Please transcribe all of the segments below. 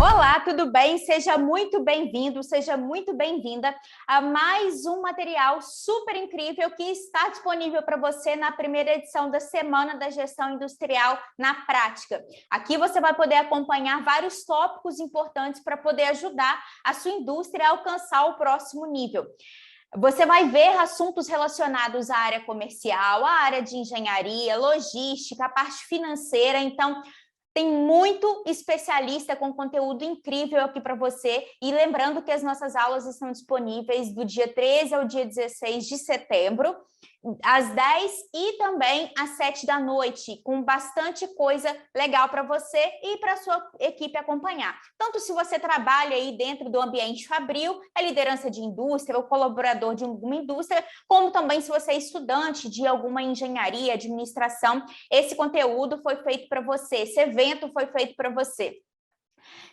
Olá, tudo bem? Seja muito bem-vindo, seja muito bem-vinda a mais um material super incrível que está disponível para você na primeira edição da Semana da Gestão Industrial na Prática. Aqui você vai poder acompanhar vários tópicos importantes para poder ajudar a sua indústria a alcançar o próximo nível. Você vai ver assuntos relacionados à área comercial, à área de engenharia, logística, a parte financeira, então tem muito especialista com conteúdo incrível aqui para você. E lembrando que as nossas aulas estão disponíveis do dia 13 ao dia 16 de setembro, às 10 e também às 7 da noite, com bastante coisa legal para você e para a sua equipe acompanhar. Tanto se você trabalha aí dentro do ambiente fabril, é liderança de indústria ou colaborador de alguma indústria, como também se você é estudante de alguma engenharia, administração, esse conteúdo foi feito para você, esse evento foi feito para você.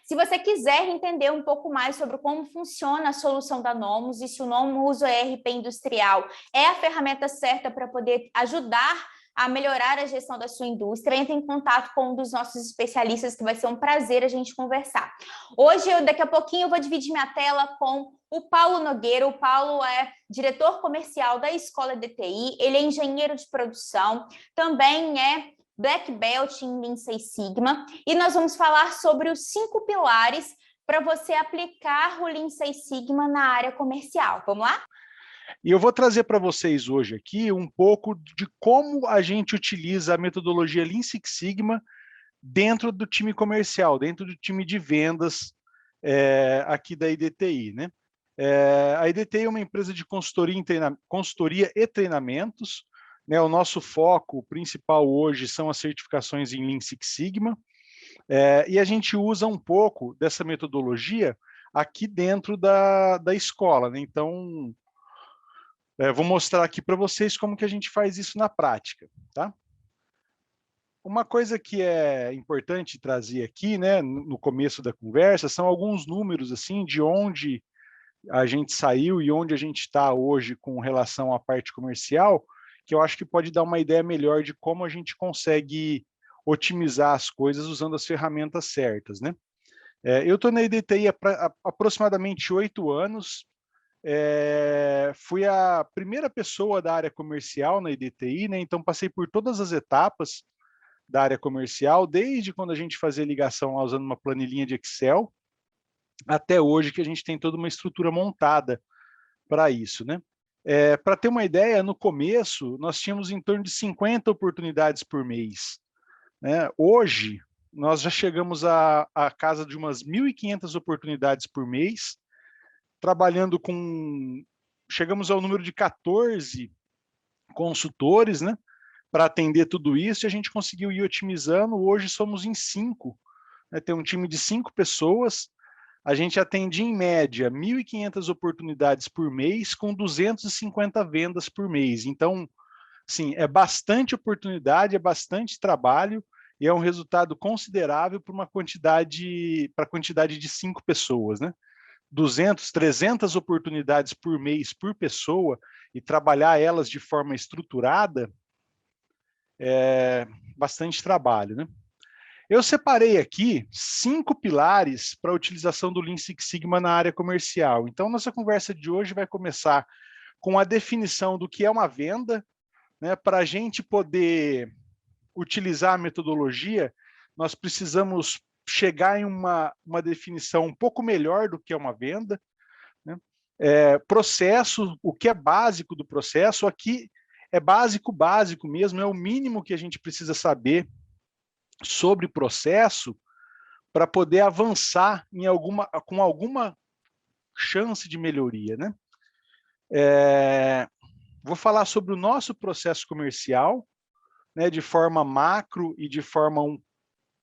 Se você quiser entender um pouco mais sobre como funciona a solução da Nomus e se o Nomus ERP Industrial é a ferramenta certa para poder ajudar a melhorar a gestão da sua indústria, entre em contato com um dos nossos especialistas, que vai ser um prazer a gente conversar. Hoje, daqui a pouquinho, eu vou dividir minha tela com o Paulo Nogueira. O Paulo é diretor comercial da Escola DTI, ele é engenheiro de produção, também é Black Belt em Lean Six Sigma, e nós vamos falar sobre os 5 pilares para você aplicar o Lean Six Sigma na área comercial. Vamos lá? E eu vou trazer para vocês hoje aqui um pouco de como a gente utiliza a metodologia Lean Six Sigma dentro do time comercial, dentro do time de vendas aqui da IDTI, né? A IDTI é uma empresa de consultoria e treinamentos, né? O nosso foco principal hoje são as certificações em Lean Six Sigma, e a gente usa um pouco dessa metodologia aqui dentro da escola, né? Então, vou mostrar aqui para vocês como que a gente faz isso na prática, tá? Uma coisa que é importante trazer aqui, né, no começo da conversa, são alguns números assim de onde a gente saiu e onde a gente está hoje com relação à parte comercial, que eu acho que pode dar uma ideia melhor de como a gente consegue otimizar as coisas usando as ferramentas certas, né? Eu estou na IDTI há aproximadamente 8 anos, fui a primeira pessoa da área comercial na IDTI, né? Então passei por todas as etapas da área comercial, desde quando a gente fazia ligação lá usando uma planilhinha de Excel, até hoje que a gente tem toda uma estrutura montada para isso, né? Para ter uma ideia, no começo nós tínhamos em torno de 50 oportunidades por mês, né? Hoje nós já chegamos à casa de umas 1.500 oportunidades por mês, trabalhando com... Chegamos ao número de 14 consultores, né, para atender tudo isso, e a gente conseguiu ir otimizando. Hoje somos em 5, né, tem um time de 5 pessoas, a gente atende em média 1.500 oportunidades por mês, com 250 vendas por mês. Então, sim, é bastante oportunidade, é bastante trabalho, e é um resultado considerável para a quantidade de 5 pessoas, né? 200, 300 oportunidades por mês por pessoa e trabalhar elas de forma estruturada é bastante trabalho, né? Eu separei aqui 5 pilares para a utilização do Lean Six Sigma na área comercial. Então, nossa conversa de hoje vai começar com a definição do que é uma venda, né? Para a gente poder utilizar a metodologia, nós precisamos chegar em uma definição um pouco melhor do que é uma venda, né? Processo, o que é básico do processo, aqui é básico mesmo, é o mínimo que a gente precisa saber sobre processo para poder avançar com alguma chance de melhoria, né? Vou falar sobre o nosso processo comercial, né, de forma macro e de forma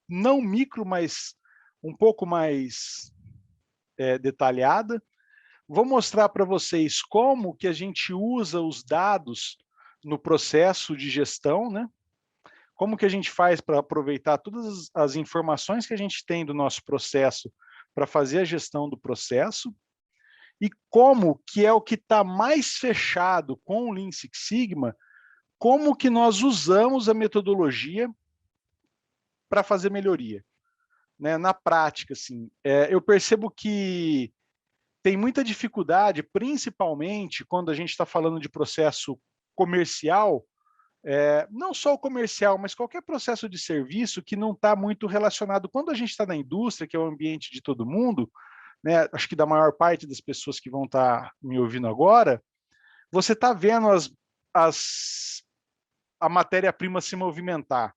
não micro, mas um pouco mais detalhada. Vou mostrar para vocês como que a gente usa os dados no processo de gestão, né? Como que a gente faz para aproveitar todas as informações que a gente tem do nosso processo para fazer a gestão do processo, e como que é o que está mais fechado com o Lean Six Sigma, como que nós usamos a metodologia para fazer melhoria. né, na prática, assim, eu percebo que tem muita dificuldade, principalmente quando a gente está falando de processo comercial, não só o comercial, mas qualquer processo de serviço que não está muito relacionado. Quando a gente está na indústria, que é o ambiente de todo mundo, né, acho que da maior parte das pessoas que vão estar me ouvindo agora, você está vendo a matéria-prima se movimentar,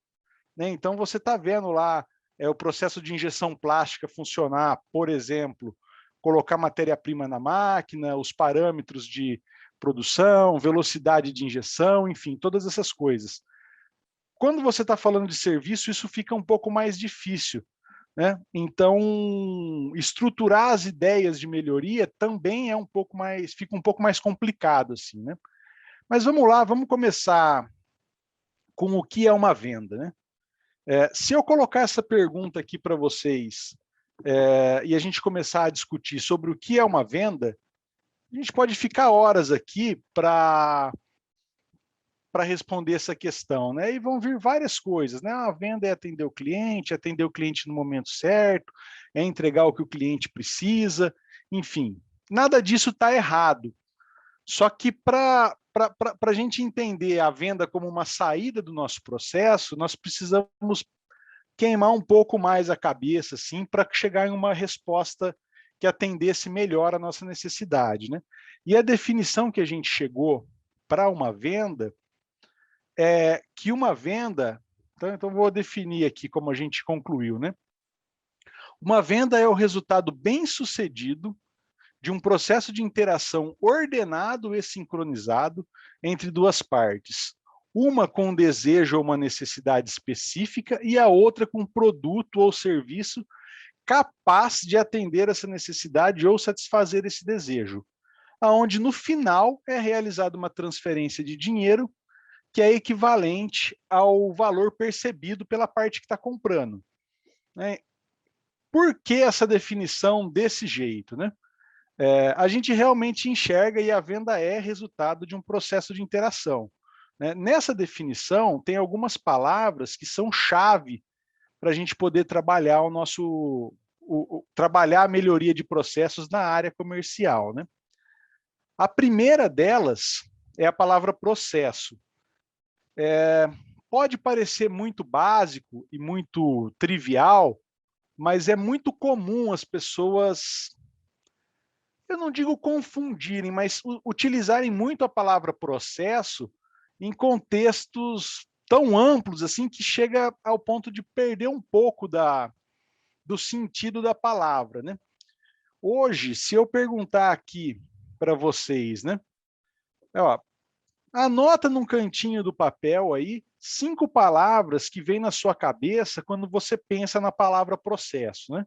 né? Então você está vendo lá o processo de injeção plástica funcionar, por exemplo, colocar matéria-prima na máquina, os parâmetros de produção, velocidade de injeção, enfim, todas essas coisas. Quando você está falando de serviço, isso fica um pouco mais difícil, né? Então, estruturar as ideias de melhoria também fica um pouco mais complicado, assim, né? Mas vamos lá, vamos começar com o que é uma venda, né? Se eu colocar essa pergunta aqui para vocês e a gente começar a discutir sobre o que é uma venda, a gente pode ficar horas aqui para responder essa questão, né? E vão vir várias coisas, né? A venda é atender o cliente no momento certo, é entregar o que o cliente precisa, enfim, nada disso está errado. Só que para a gente entender a venda como uma saída do nosso processo, nós precisamos queimar um pouco mais a cabeça, assim, para chegar em uma resposta que atendesse melhor a nossa necessidade, né? E a definição que a gente chegou para uma venda é que uma venda, então vou definir aqui como a gente concluiu, né? Uma venda é o resultado bem-sucedido de um processo de interação ordenado e sincronizado entre duas partes, uma com um desejo ou uma necessidade específica e a outra com um produto ou serviço capaz de atender essa necessidade ou satisfazer esse desejo, aonde no final é realizada uma transferência de dinheiro que é equivalente ao valor percebido pela parte que está comprando, né? Por que essa definição desse jeito, né? A gente realmente enxerga e a venda é resultado de um processo de interação, né? Nessa definição, tem algumas palavras que são chave para a gente poder trabalhar trabalhar a melhoria de processos na área comercial, né? A primeira delas é a palavra processo. Pode parecer muito básico e muito trivial, mas é muito comum as pessoas, eu não digo confundirem, mas utilizarem muito a palavra processo em contextos tão amplos assim que chega ao ponto de perder um pouco do sentido da palavra, né? Hoje, se eu perguntar aqui para vocês, né? Ó, anota num cantinho do papel aí 5 palavras que vêm na sua cabeça quando você pensa na palavra processo, né?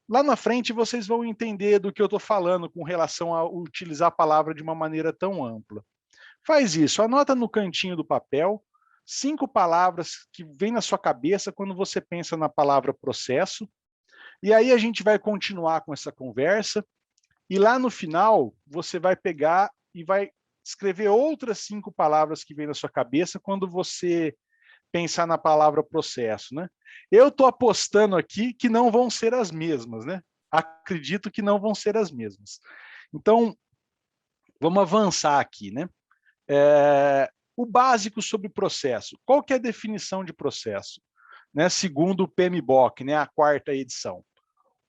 Lá na frente vocês vão entender do que eu estou falando com relação a utilizar a palavra de uma maneira tão ampla. Faz isso, anota no cantinho do papel 5 palavras que vêm na sua cabeça quando você pensa na palavra processo, e aí a gente vai continuar com essa conversa, e lá no final você vai pegar e vai escrever outras 5 palavras que vêm na sua cabeça quando você pensar na palavra processo, né? Eu estou apostando aqui que não vão ser as mesmas, né? Acredito que não vão ser as mesmas. Então, vamos avançar aqui, né? O básico sobre processo. Qual que é a definição de processo? Né? Segundo o PMBOK, né? A 4ª edição.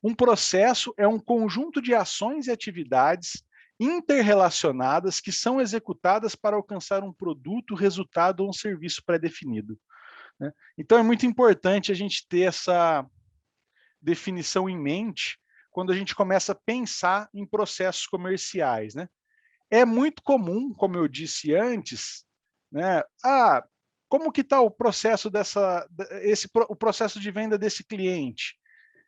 Um processo é um conjunto de ações e atividades interrelacionadas que são executadas para alcançar um produto, resultado ou um serviço pré-definido, né? Então é muito importante a gente ter essa definição em mente quando a gente começa a pensar em processos comerciais, né? É muito comum, como eu disse antes, né? Como que está o processo o processo de venda desse cliente?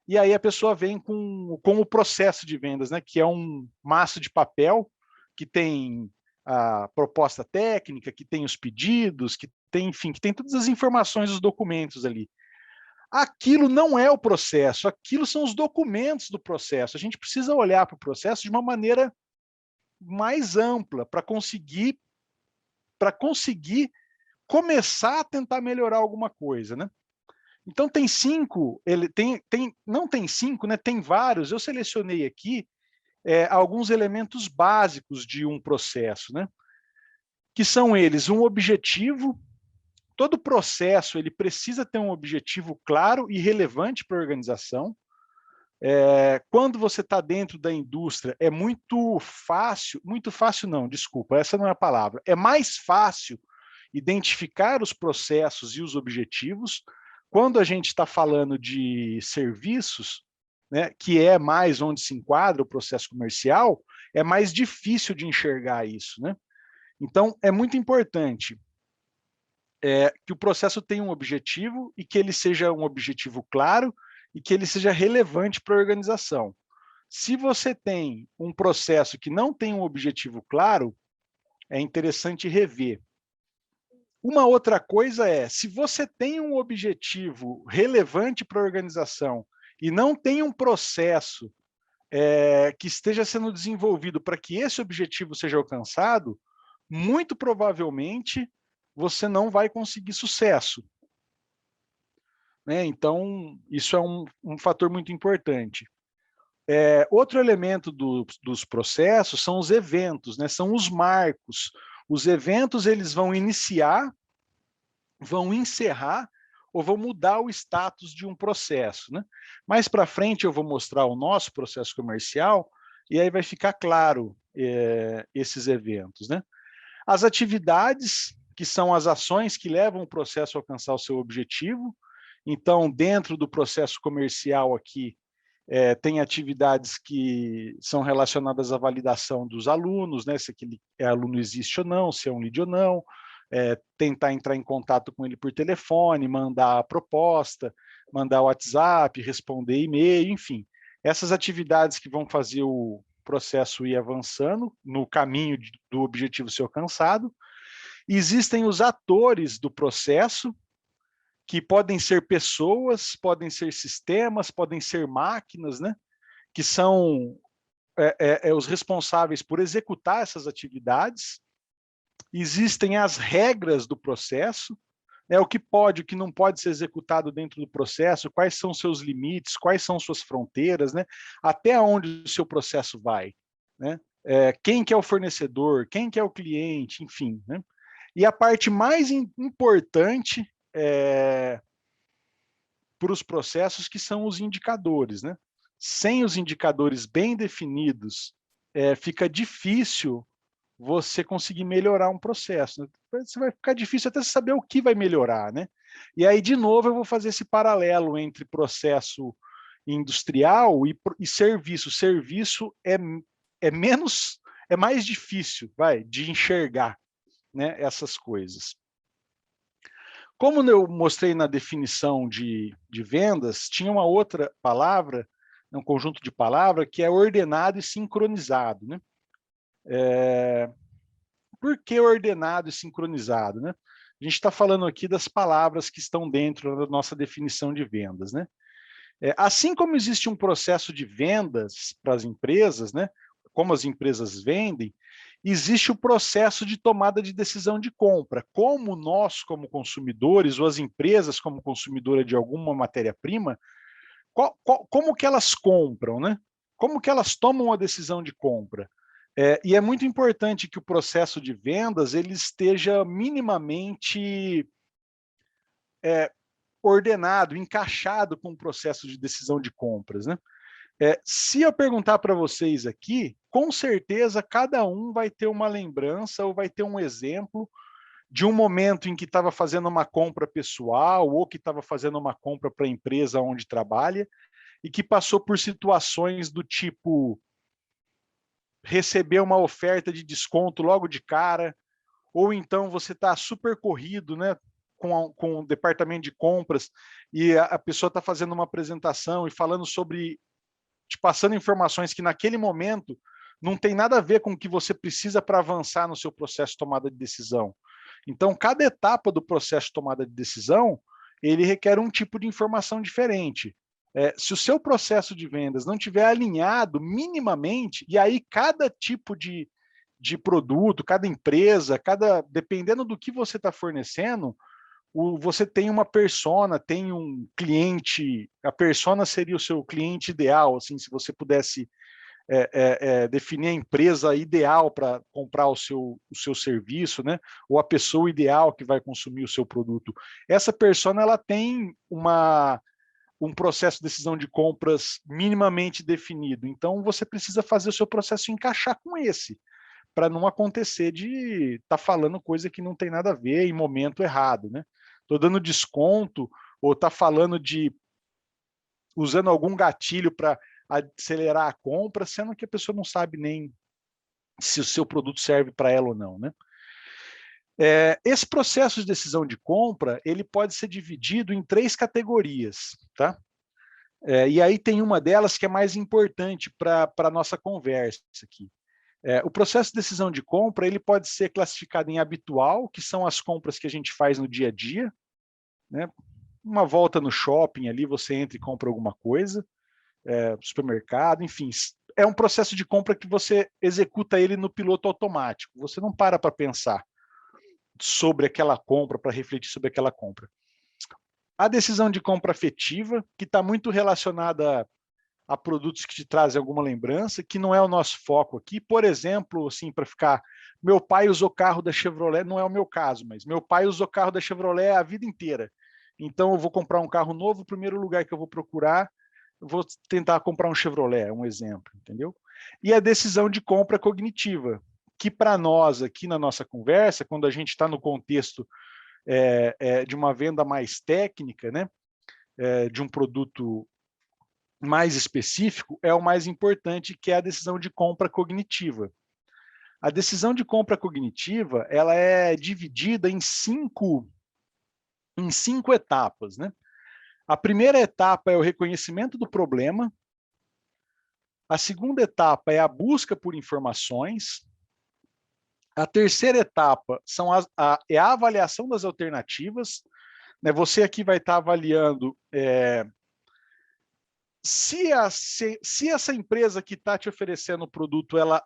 E aí a pessoa vem com o processo de vendas, né? Que é um maço de papel que tem a proposta técnica, que tem os pedidos, que tem, enfim, que tem todas as informações dos documentos ali. Aquilo não é o processo, aquilo são os documentos do processo. A gente precisa olhar para o processo de uma maneira mais ampla para conseguir começar a tentar melhorar alguma coisa, né? Então, tem 5, não tem 5, né? Tem vários. Eu selecionei aqui alguns elementos básicos de um processo, né? Que são eles: um objetivo. Todo processo ele precisa ter um objetivo claro e relevante para a organização. Quando você está dentro da indústria, é muito fácil não, desculpa, essa não é a palavra, é mais fácil identificar os processos e os objetivos. Quando a gente está falando de serviços, né, que é mais onde se enquadra o processo comercial, é mais difícil de enxergar isso, né? Então, é muito importante que o processo tenha um objetivo e que ele seja um objetivo claro e que ele seja relevante para a organização. Se você tem um processo que não tem um objetivo claro, é interessante rever. Uma outra coisa se você tem um objetivo relevante para a organização e não tem um processo que esteja sendo desenvolvido para que esse objetivo seja alcançado, muito provavelmente você não vai conseguir sucesso. Né? Então, isso é um fator muito importante. Outro elemento dos processos são os eventos, né? São os marcos. Os eventos eles vão iniciar, vão encerrar ou vão mudar o status de um processo. Né? Mais para frente eu vou mostrar o nosso processo comercial e aí vai ficar claro esses eventos. Né? As atividades, que são as ações que levam o processo a alcançar o seu objetivo. Então, dentro do processo comercial aqui, tem atividades que são relacionadas à validação dos alunos, né? Se aquele aluno existe ou não, se é um lead ou não, tentar entrar em contato com ele por telefone, mandar a proposta, mandar o WhatsApp, responder e-mail, enfim. Essas atividades que vão fazer o processo ir avançando no caminho do objetivo ser alcançado. Existem os atores do processo, que podem ser pessoas, podem ser sistemas, podem ser máquinas, né? Que são os responsáveis por executar essas atividades. Existem as regras do processo, o que pode, o que não pode ser executado dentro do processo, quais são seus limites, quais são suas fronteiras, né? Até onde o seu processo vai, né? Quem que é o fornecedor, quem que é o cliente, enfim, né? E a parte mais importante para os processos, que são os indicadores, né? Sem os indicadores bem definidos, fica difícil você conseguir melhorar um processo. Né? Vai ficar difícil até saber o que vai melhorar, né? E aí, de novo, eu vou fazer esse paralelo entre processo industrial e serviço. Serviço é mais difícil, de enxergar, né, essas coisas. Como eu mostrei na definição de vendas, tinha uma outra palavra, um conjunto de palavras, que é ordenado e sincronizado. Né? Por que ordenado e sincronizado? Né? A gente está falando aqui das palavras que estão dentro da nossa definição de vendas. Né? Assim como existe um processo de vendas para as empresas, né? Como as empresas vendem, existe o processo de tomada de decisão de compra. Como nós, como consumidores, ou as empresas como consumidora de alguma matéria-prima, como que elas compram, né? Como que elas tomam a decisão de compra? E é muito importante que o processo de vendas ele esteja minimamente ordenado, encaixado com o processo de decisão de compras, né? Se eu perguntar para vocês aqui, com certeza cada um vai ter uma lembrança ou vai ter um exemplo de um momento em que estava fazendo uma compra pessoal ou que estava fazendo uma compra para a empresa onde trabalha e que passou por situações do tipo receber uma oferta de desconto logo de cara, ou então você está super corrido, né, com o departamento de compras e a pessoa está fazendo uma apresentação e falando sobre te passando informações que naquele momento não tem nada a ver com o que você precisa para avançar no seu processo de tomada de decisão. Então, cada etapa do processo de tomada de decisão, ele requer um tipo de informação diferente. Se o seu processo de vendas não estiver alinhado minimamente, e aí cada tipo de produto, cada empresa, dependendo do que você está fornecendo, você tem uma persona, tem um cliente, a persona seria o seu cliente ideal, assim, se você pudesse definir a empresa ideal para comprar o seu serviço, né? Ou a pessoa ideal que vai consumir o seu produto. Essa persona, ela tem um processo de decisão de compras minimamente definido. Então, você precisa fazer o seu processo encaixar com esse, para não acontecer de estar falando coisa que não tem nada a ver em momento errado, né? Estou dando desconto ou está falando de usando algum gatilho para acelerar a compra, sendo que a pessoa não sabe nem se o seu produto serve para ela ou não, né? Esse processo de decisão de compra, ele pode ser dividido em 3 categorias, tá? E aí tem uma delas que é mais importante para a nossa conversa aqui. O processo de decisão de compra, ele pode ser classificado em habitual, que são as compras que a gente faz no dia a dia, né? Uma volta no shopping ali, você entra e compra alguma coisa, supermercado, enfim. É um processo de compra que você executa ele no piloto automático. Você não para pensar sobre aquela compra, para refletir sobre aquela compra. A decisão de compra afetiva, que está muito relacionada a produtos que te trazem alguma lembrança, que não é o nosso foco aqui. Por exemplo, assim, para ficar, meu pai usou carro da Chevrolet, não é o meu caso, mas meu pai usou carro da Chevrolet a vida inteira. Então eu vou comprar um carro novo, o primeiro lugar que eu vou procurar, eu vou tentar comprar um Chevrolet, um exemplo, entendeu? E a decisão de compra cognitiva, que para nós aqui na nossa conversa, quando a gente está no contexto de uma venda mais técnica, né, de um produto mais específico, é o mais importante, que é a decisão de compra cognitiva. A decisão de compra cognitiva, ela é dividida em cinco etapas, né? A primeira etapa é o reconhecimento do problema. A segunda etapa é a busca por informações. A terceira etapa é a avaliação das alternativas. Né? Você aqui vai estar avaliando se essa empresa que está te oferecendo o produto, ela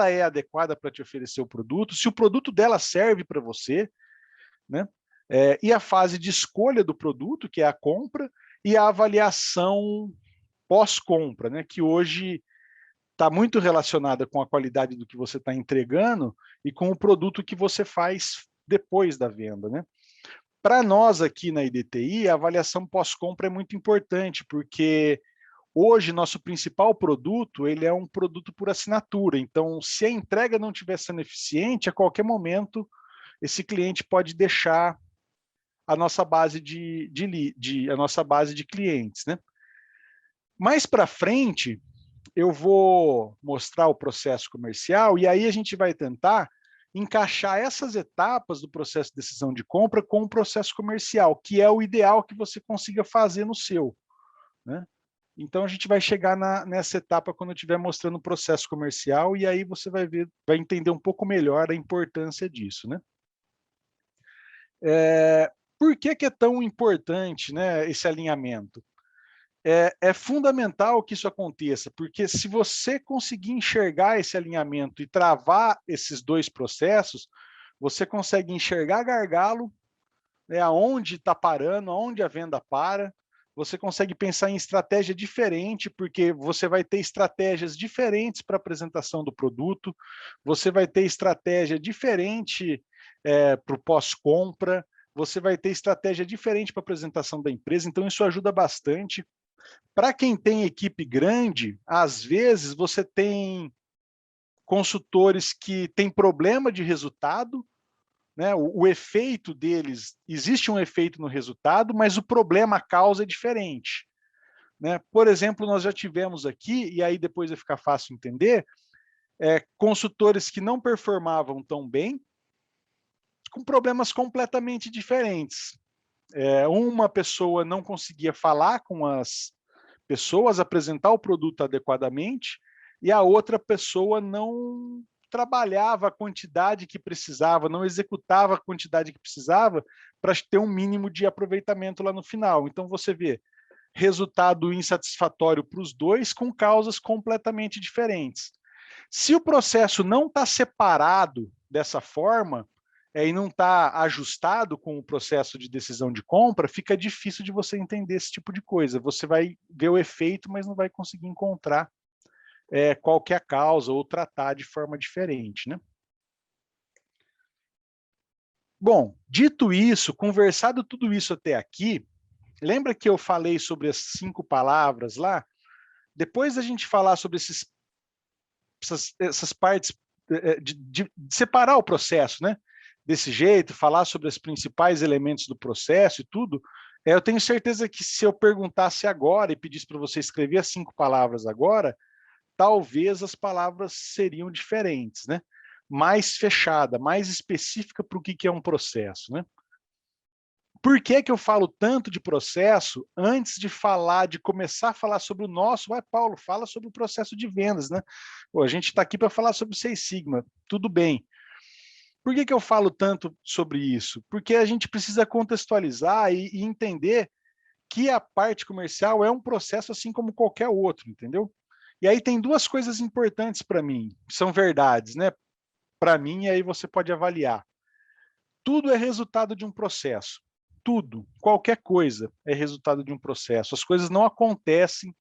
é adequada para te oferecer o produto, se o produto dela serve para você, né? E a fase de escolha do produto, que é a compra, e a avaliação pós-compra, né? Que hoje está muito relacionada com a qualidade do que você está entregando e com o produto que você faz depois da venda, né? Para nós aqui na IDTI, a avaliação pós-compra é muito importante, porque hoje nosso principal produto, ele é um produto por assinatura. Então, se a entrega não estiver sendo eficiente, a qualquer momento esse cliente pode deixar a nossa base a nossa base de clientes, né? Mais para frente, eu vou mostrar o processo comercial e aí a gente vai tentar encaixar essas etapas do processo de decisão de compra com o processo comercial, que é o ideal que você consiga fazer no seu, né? Então a gente vai chegar nessa etapa quando eu estiver mostrando o processo comercial e aí você vai ver, vai entender um pouco melhor a importância disso, né? Por que é tão importante, né, esse alinhamento? É fundamental que isso aconteça, porque se você conseguir enxergar esse alinhamento e travar esses dois processos, você consegue enxergar gargalo, né, aonde está parando, aonde a venda para, você consegue pensar em estratégia diferente, porque você vai ter estratégias diferentes para a apresentação do produto, você vai ter estratégia diferente para o pós-compra, você vai ter estratégia diferente para a apresentação da empresa, então isso ajuda bastante. Para quem tem equipe grande, às vezes você tem consultores que têm problema de resultado, né? O efeito deles, existe um efeito no resultado, mas o problema, a causa é diferente. Né? Por exemplo, nós já tivemos aqui, e aí depois vai ficar fácil entender, consultores que não performavam tão bem, com problemas completamente diferentes. Uma pessoa não conseguia falar com as pessoas, apresentar o produto adequadamente, e a outra pessoa não trabalhava a quantidade que precisava, não executava a quantidade que precisava para ter um mínimo de aproveitamento lá no final. Então você vê resultado insatisfatório para os dois com causas completamente diferentes. Se o processo não está separado dessa forma, e não está ajustado com o processo de decisão de compra, fica difícil de você entender esse tipo de coisa. Você vai ver o efeito, mas não vai conseguir encontrar qual que é a causa ou tratar de forma diferente, né? Bom, dito isso, conversado tudo isso até aqui, lembra que eu falei sobre as 5 palavras lá? Depois da gente falar sobre essas partes de separar o processo, né? Desse jeito, falar sobre os principais elementos do processo e tudo, eu tenho certeza que se eu perguntasse agora e pedisse para você escrever as 5 palavras agora, talvez as palavras seriam diferentes, né? Mais fechada, mais específica para o que é um processo, né? Por que que eu falo tanto de processo antes de falar, de começar a falar sobre o nosso? Vai, Paulo, fala sobre o processo de vendas, né? Pô, a gente está aqui para falar sobre o Seis Sigma, tudo bem. Por que que eu falo tanto sobre isso? Porque a gente precisa contextualizar e entender que a parte comercial é um processo assim como qualquer outro, entendeu? E aí tem 2 coisas importantes para mim, são verdades, né? Para mim, e aí você pode avaliar. Tudo é resultado de um processo. Tudo, qualquer coisa é resultado de um processo. As coisas não acontecem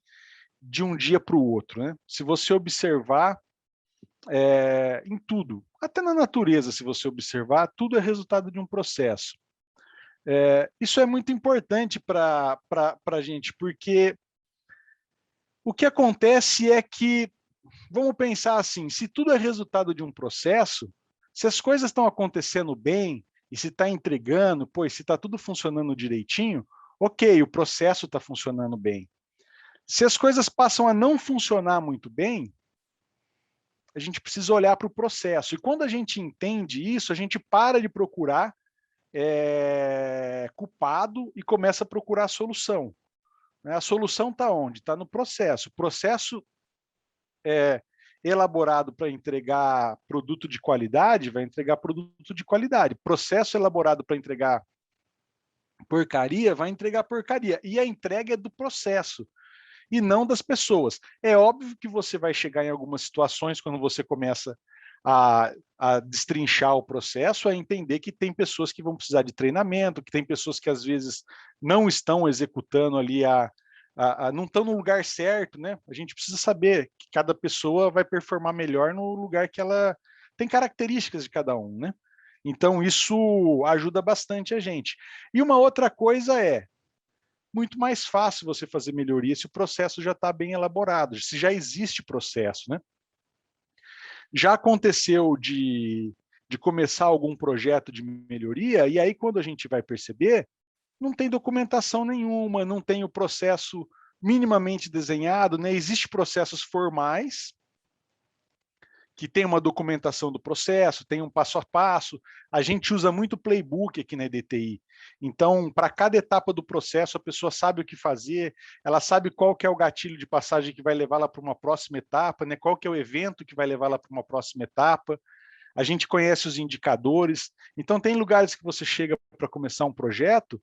de um dia para o outro, né? Se você observar em tudo, até na natureza, se você observar, tudo é resultado de um processo. Isso é muito importante para a gente, porque o que acontece é que, vamos pensar assim, se tudo é resultado de um processo, se as coisas estão acontecendo bem, e se está entregando, pois se está tudo funcionando direitinho, ok, o processo está funcionando bem. Se as coisas passam a não funcionar muito bem, a gente precisa olhar para o processo. E quando a gente entende isso, a gente para de procurar culpado e começa a procurar a solução. A solução está onde? Está no processo. O processo é elaborado para entregar produto de qualidade, vai entregar produto de qualidade. Processo elaborado para entregar porcaria, vai entregar porcaria. E a entrega é do processo e não das pessoas. É óbvio que você vai chegar em algumas situações, quando você começa a destrinchar o processo, a entender que tem pessoas que vão precisar de treinamento, que tem pessoas que às vezes não estão executando ali não estão no lugar certo, né? A gente precisa saber que cada pessoa vai performar melhor no lugar que ela tem características de cada um, né? Então isso ajuda bastante a gente. E uma outra coisa é, muito mais fácil você fazer melhoria se o processo já está bem elaborado, se já existe processo, né? Já aconteceu de começar algum projeto de melhoria, e aí quando a gente vai perceber, não tem documentação nenhuma, não tem o processo minimamente desenhado, né? Existem processos formais, que tem uma documentação do processo, tem um passo a passo. A gente usa muito playbook aqui na EDTI. Então, para cada etapa do processo, a pessoa sabe o que fazer, ela sabe qual que é o gatilho de passagem que vai levá-la para uma próxima etapa, né? Qual que é o evento que vai levá-la para uma próxima etapa. A gente conhece os indicadores. Então, tem lugares que você chega para começar um projeto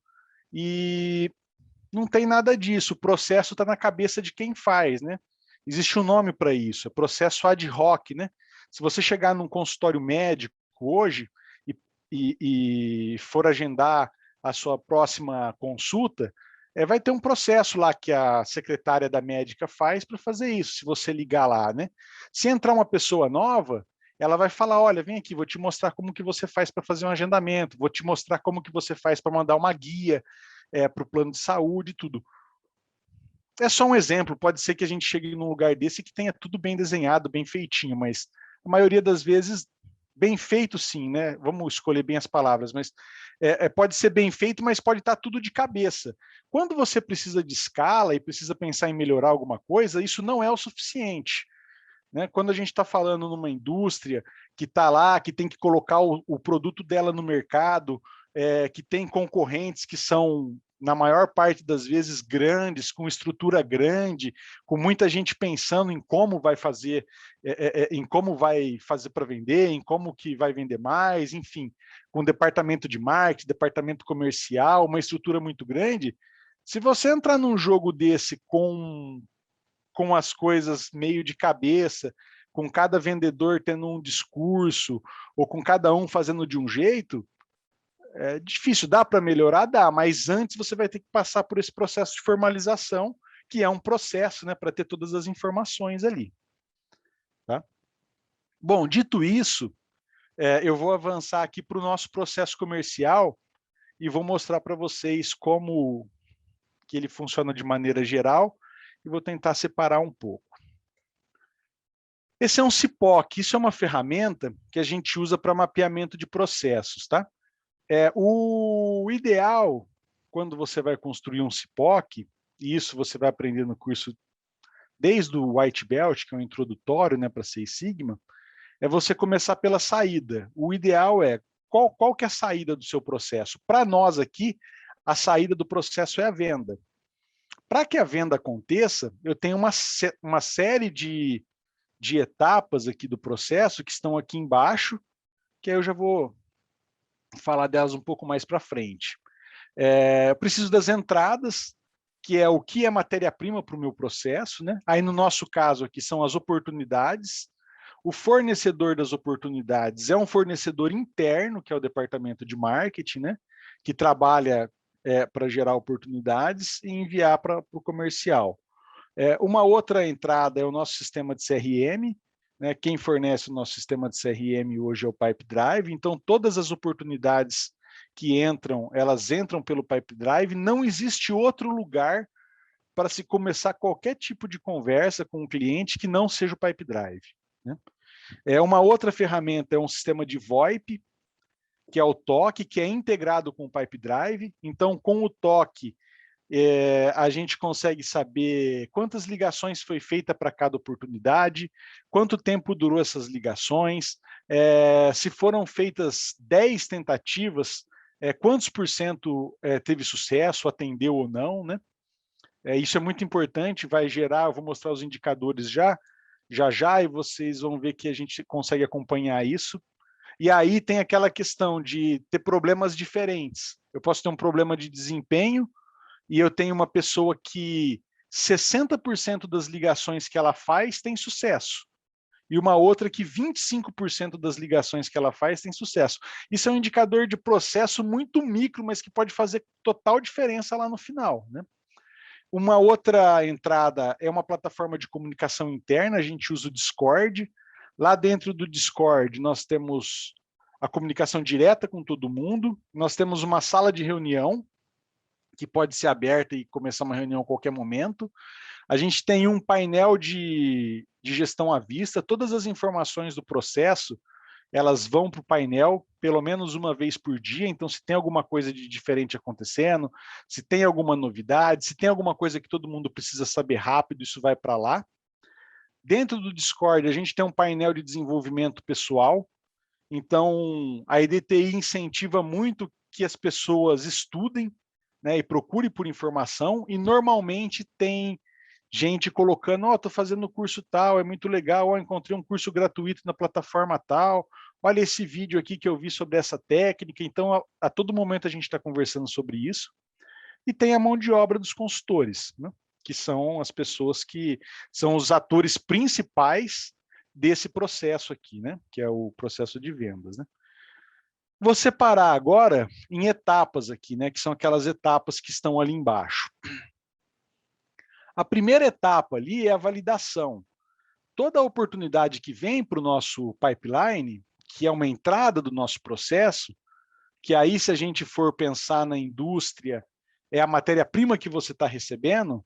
e não tem nada disso. O processo está na cabeça de quem faz, né? Existe um nome para isso, é processo ad hoc, né? Se você chegar num consultório médico hoje e for agendar a sua próxima consulta, vai ter um processo lá que a secretária da médica faz para fazer isso, se você ligar lá, né? Se entrar uma pessoa nova, ela vai falar, olha, vem aqui, vou te mostrar como que você faz para fazer um agendamento, vou te mostrar como que você faz para mandar uma guia para o plano de saúde e tudo. É só um exemplo, pode ser que a gente chegue num lugar desse que tenha tudo bem desenhado, bem feitinho, mas a maioria das vezes, bem feito sim, né? Vamos escolher bem as palavras, mas pode ser bem feito, mas pode estar tudo de cabeça. Quando você precisa de escala e precisa pensar em melhorar alguma coisa, isso não é o suficiente. Né? Quando a gente está falando numa indústria que está lá, que tem que colocar o produto dela no mercado, que tem concorrentes que são, na maior parte das vezes, grandes, com estrutura grande, com muita gente pensando em como vai fazer, para vender, em como que vai vender mais, enfim, com departamento de marketing, departamento comercial, uma estrutura muito grande. Se você entrar num jogo desse com as coisas meio de cabeça, com cada vendedor tendo um discurso, ou com cada um fazendo de um jeito, é difícil. Dá para melhorar? Dá, mas antes você vai ter que passar por esse processo de formalização, que é um processo, né, para ter todas as informações ali. Tá? Bom, dito isso, eu vou avançar aqui para o nosso processo comercial e vou mostrar para vocês como que ele funciona de maneira geral e vou tentar separar um pouco. Esse é um CIPOC, isso é uma ferramenta que a gente usa para mapeamento de processos, tá? O ideal, quando você vai construir um CIPOC, e isso você vai aprender no curso desde o White Belt, que é o introdutório, né, para Six Sigma, é você começar pela saída. O ideal é qual que é a saída do seu processo? Para nós aqui, a saída do processo é a venda. Para que a venda aconteça, eu tenho uma série de etapas aqui do processo que estão aqui embaixo, que aí eu já vou falar delas um pouco mais para frente. Eu preciso das entradas, que é o que é matéria-prima para o meu processo, né? Aí no nosso caso aqui são as oportunidades. O fornecedor das oportunidades é um fornecedor interno, que é o departamento de marketing, né? Que trabalha para gerar oportunidades e enviar para o comercial. Uma outra entrada é o nosso sistema de CRM, né? Quem fornece o nosso sistema de CRM hoje é o Pipedrive, então todas as oportunidades que entram, elas entram pelo Pipedrive, não existe outro lugar para se começar qualquer tipo de conversa com um cliente que não seja o Pipedrive, né? Uma outra ferramenta é um sistema de VoIP, que é o TOC, que é integrado com o Pipedrive, então com o TOC a gente consegue saber quantas ligações foi feita para cada oportunidade, quanto tempo durou essas ligações, se foram feitas 10 tentativas, quantos por cento teve sucesso, atendeu ou não, né? Isso é muito importante, vai gerar, eu vou mostrar os indicadores já, e vocês vão ver que a gente consegue acompanhar isso. E aí tem aquela questão de ter problemas diferentes. Eu posso ter um problema de desempenho, e eu tenho uma pessoa que 60% das ligações que ela faz tem sucesso, e uma outra que 25% das ligações que ela faz tem sucesso. Isso é um indicador de processo muito micro, mas que pode fazer total diferença lá no final, né? Uma outra entrada é uma plataforma de comunicação interna, a gente usa o Discord. Lá dentro do Discord nós temos a comunicação direta com todo mundo, nós temos uma sala de reunião, que pode ser aberta e começar uma reunião a qualquer momento. A gente tem um painel de gestão à vista, todas as informações do processo, elas vão para o painel pelo menos uma vez por dia, então se tem alguma coisa de diferente acontecendo, se tem alguma novidade, se tem alguma coisa que todo mundo precisa saber rápido, isso vai para lá. Dentro do Discord, a gente tem um painel de desenvolvimento pessoal, então a EDTI incentiva muito que as pessoas estudem, né, e procure por informação, e normalmente tem gente colocando, estou fazendo curso tal, é muito legal, encontrei um curso gratuito na plataforma tal, olha esse vídeo aqui que eu vi sobre essa técnica. Então, a todo momento a gente está conversando sobre isso. E tem a mão de obra dos consultores, né, que são as pessoas que são os atores principais desse processo aqui, né, que é o processo de vendas, né. Vou separar agora em etapas aqui, né, que são aquelas etapas que estão ali embaixo. A primeira etapa ali é a validação. Toda oportunidade que vem para o nosso pipeline, que é uma entrada do nosso processo, que aí, se a gente for pensar na indústria, é a matéria-prima que você está recebendo,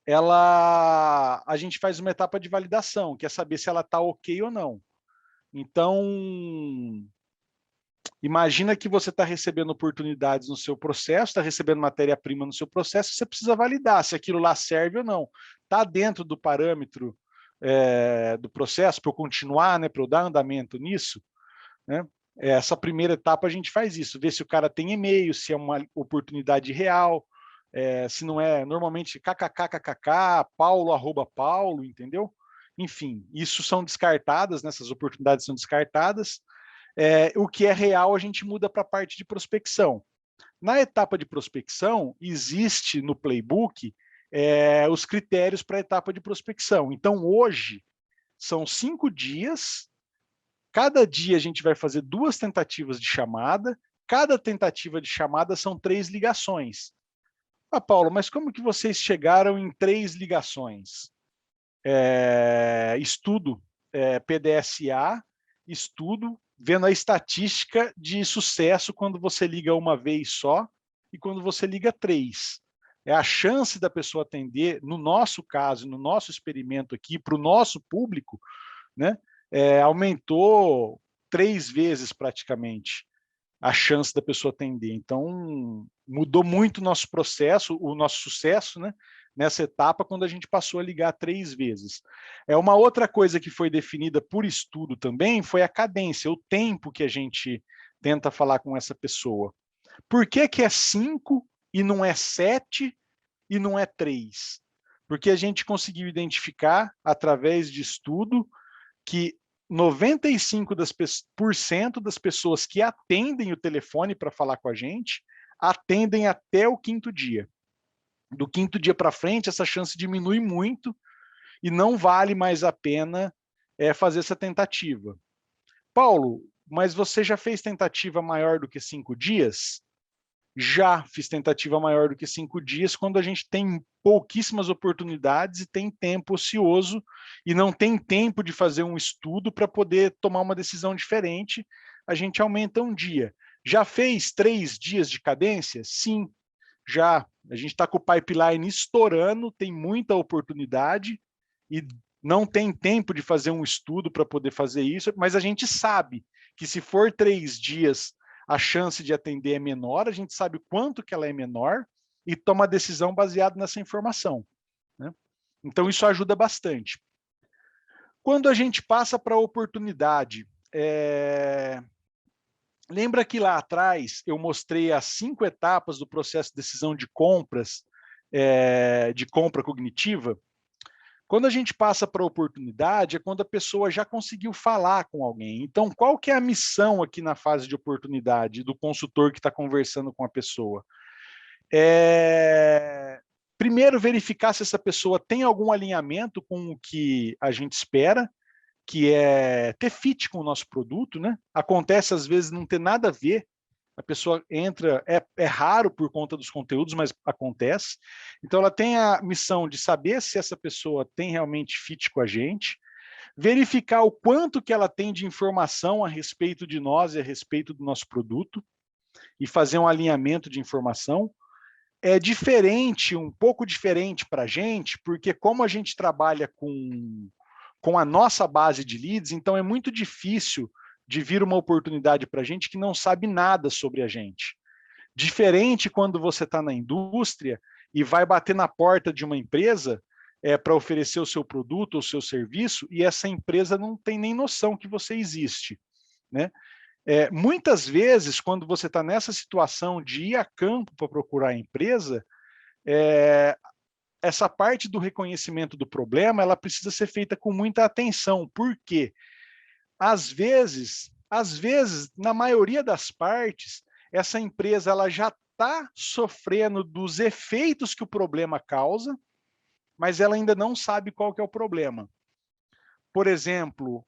a gente faz uma etapa de validação, que é saber se ela está ok ou não. Então, imagina que você está recebendo oportunidades no seu processo, está recebendo matéria-prima no seu processo, você precisa validar se aquilo lá serve ou não. Está dentro do parâmetro do processo para eu continuar, né, para eu dar andamento nisso, né? Essa primeira etapa a gente faz isso, ver se o cara tem e-mail, se é uma oportunidade real, se não é, normalmente kkkkkk, paulo@paulo, entendeu? Enfim, isso são descartadas, né, essas oportunidades são descartadas. O que é real a gente muda para a parte de prospecção. Na etapa de prospecção, existe no playbook os critérios para a etapa de prospecção. Então, hoje, são 5 dias, cada dia a gente vai fazer 2 tentativas de chamada, cada tentativa de chamada são 3 ligações. Ah, Paulo, mas como que vocês chegaram em 3 ligações? Estudo PDSA, estudo vendo a estatística de sucesso quando você liga uma vez só e quando você liga 3. A chance da pessoa atender, no nosso caso, no nosso experimento aqui, para o nosso público, né, aumentou 3 vezes praticamente a chance da pessoa atender. Então, mudou muito o nosso processo, o nosso sucesso, né, nessa etapa, quando a gente passou a ligar 3 vezes. Uma outra coisa que foi definida por estudo também foi a cadência, o tempo que a gente tenta falar com essa pessoa. Por que que é 5 e não é 7 e não é 3? Porque a gente conseguiu identificar, através de estudo, que 95% das pessoas que atendem o telefone para falar com a gente, atendem até o 5º dia. Do 5º dia para frente, essa chance diminui muito e não vale mais a pena fazer essa tentativa. Paulo, mas você já fez tentativa maior do que 5 dias? Já fiz tentativa maior do que 5 dias quando a gente tem pouquíssimas oportunidades e tem tempo ocioso e não tem tempo de fazer um estudo para poder tomar uma decisão diferente, a gente aumenta um dia. Já fez 3 dias de cadência? Sim, já. A gente está com o pipeline estourando, tem muita oportunidade e não tem tempo de fazer um estudo para poder fazer isso, mas a gente sabe que se for 3 dias a chance de atender é menor, a gente sabe quanto que ela é menor e toma a decisão baseada nessa informação, né? Então, isso ajuda bastante. Quando a gente passa para a oportunidade, lembra que lá atrás eu mostrei as 5 etapas do processo de decisão de compras, de compra cognitiva? Quando a gente passa para a oportunidade, é quando a pessoa já conseguiu falar com alguém. Então, qual que é a missão aqui na fase de oportunidade do consultor que está conversando com a pessoa? Primeiro, verificar se essa pessoa tem algum alinhamento com o que a gente espera, que é ter fit com o nosso produto, né? Acontece, às vezes, não ter nada a ver. A pessoa entra, é raro por conta dos conteúdos, mas acontece. Então, ela tem a missão de saber se essa pessoa tem realmente fit com a gente, verificar o quanto que ela tem de informação a respeito de nós e a respeito do nosso produto, e fazer um alinhamento de informação. É diferente, um pouco diferente para a gente, porque como a gente trabalha com a nossa base de leads, então é muito difícil de vir uma oportunidade para a gente que não sabe nada sobre a gente. Diferente quando você está na indústria e vai bater na porta de uma empresa para oferecer o seu produto ou o seu serviço, e essa empresa não tem nem noção que você existe, né? Muitas vezes, quando você está nessa situação de ir a campo para procurar a empresa, essa parte do reconhecimento do problema, ela precisa ser feita com muita atenção. Por quê? Às vezes, na maioria das partes, essa empresa ela já está sofrendo dos efeitos que o problema causa, mas ela ainda não sabe qual que é o problema. Por exemplo,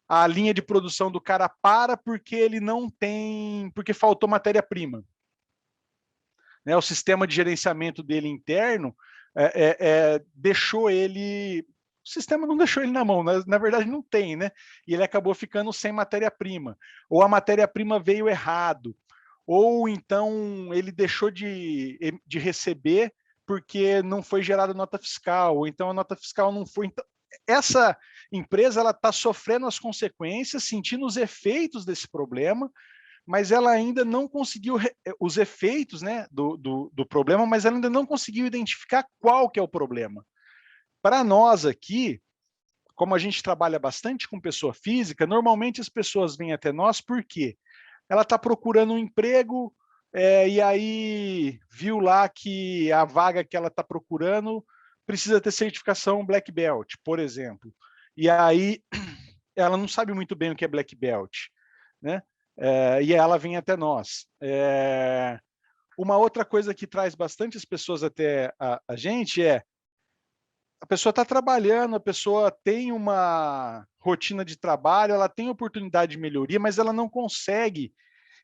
a linha de produção do cara para porque ele não tem, porque faltou matéria-prima. O sistema de gerenciamento dele interno deixou ele, o sistema não deixou ele na mão, na verdade não tem, né? E ele acabou ficando sem matéria-prima, ou a matéria-prima veio errado, ou então ele deixou de receber porque não foi gerada nota fiscal, ou então a nota fiscal não foi. Então, essa empresa ela está sofrendo as consequências, sentindo os efeitos desse problema, mas ela ainda não conseguiu os efeitos, né, do problema, mas ela ainda não conseguiu identificar qual que é o problema. Para nós aqui, como a gente trabalha bastante com pessoa física, normalmente as pessoas vêm até nós porque ela está procurando um emprego e aí viu lá que a vaga que ela está procurando precisa ter certificação Black Belt, por exemplo. E aí ela não sabe muito bem o que é Black Belt, né? E ela vem até nós. Uma outra coisa que traz bastante as pessoas até a gente a pessoa está trabalhando, a pessoa tem uma rotina de trabalho, ela tem oportunidade de melhoria, mas ela não consegue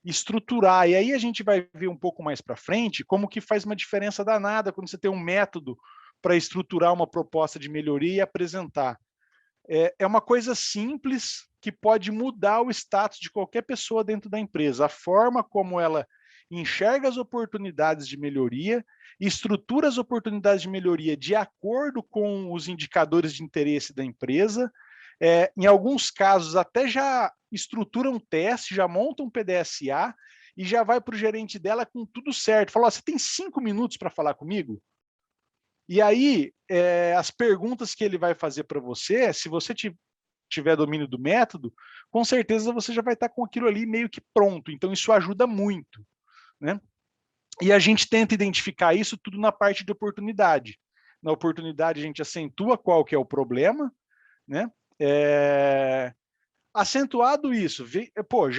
estruturar. E aí a gente vai ver um pouco mais para frente como que faz uma diferença danada quando você tem um método para estruturar uma proposta de melhoria e apresentar. É uma coisa simples que pode mudar o status de qualquer pessoa dentro da empresa, a forma como ela enxerga as oportunidades de melhoria, estrutura as oportunidades de melhoria de acordo com os indicadores de interesse da empresa, em alguns casos até já estrutura um teste, já monta um PDSA e já vai para o gerente dela com tudo certo. Fala, você tem 5 minutos para falar comigo? E aí, as perguntas que ele vai fazer para você, se você tiver domínio do método, com certeza você já vai estar com aquilo ali meio que pronto. Então, isso ajuda muito, né? E a gente tenta identificar isso tudo na parte de oportunidade. Na oportunidade, a gente acentua qual que é o problema, né? Acentuado isso,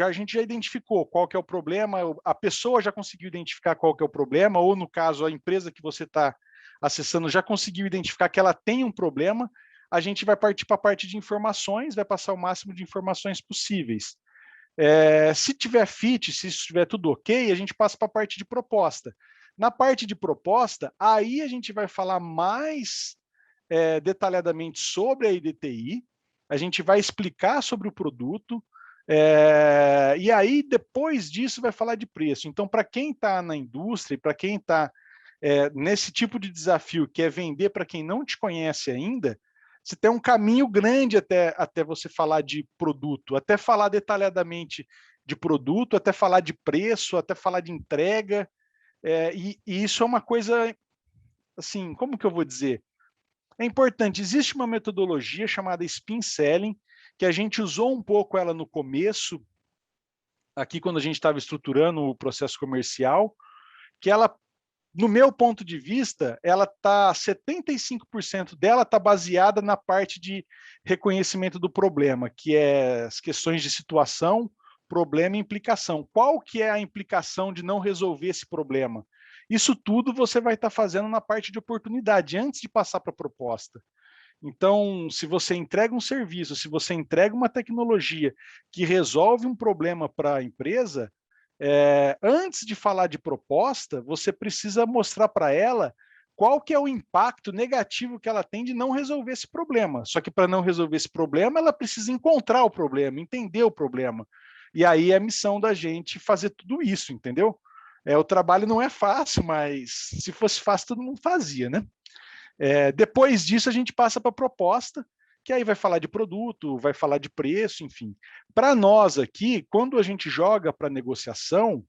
a gente já identificou qual que é o problema, a pessoa já conseguiu identificar qual que é o problema, ou no caso, a empresa que você está acessando já conseguiu identificar que ela tem um problema, a gente vai partir para a parte de informações, vai passar o máximo de informações possíveis. Se tiver fit, se estiver tudo ok, a gente passa para a parte de proposta. Na parte de proposta, aí a gente vai falar mais detalhadamente sobre a IDTI, a gente vai explicar sobre o produto, e aí depois disso vai falar de preço. Então, para quem está na indústria, para quem está nesse tipo de desafio, que é vender para quem não te conhece ainda, você tem um caminho grande até você falar de produto, até falar detalhadamente de produto, até falar de preço, até falar de entrega, e isso é uma coisa, assim, como que eu vou dizer? É importante, existe uma metodologia chamada Spin Selling, que a gente usou um pouco ela no começo, aqui quando a gente estava estruturando o processo comercial, que ela, no meu ponto de vista, ela tá 75% dela está baseada na parte de reconhecimento do problema, que é as questões de situação, problema e implicação. Qual que é a implicação de não resolver esse problema? Isso tudo você vai estar fazendo na parte de oportunidade, antes de passar para a proposta. Então, se você entrega um serviço, se você entrega uma tecnologia que resolve um problema para a empresa, antes de falar de proposta, você precisa mostrar para ela qual que é o impacto negativo que ela tem de não resolver esse problema. Só que para não resolver esse problema, ela precisa encontrar o problema, entender o problema. E aí é a missão da gente fazer tudo isso, entendeu? O trabalho não é fácil, mas se fosse fácil, todo mundo fazia, né? Depois disso, a gente passa para a proposta, que aí vai falar de produto, vai falar de preço, enfim. Para nós aqui, quando a gente joga para negociação,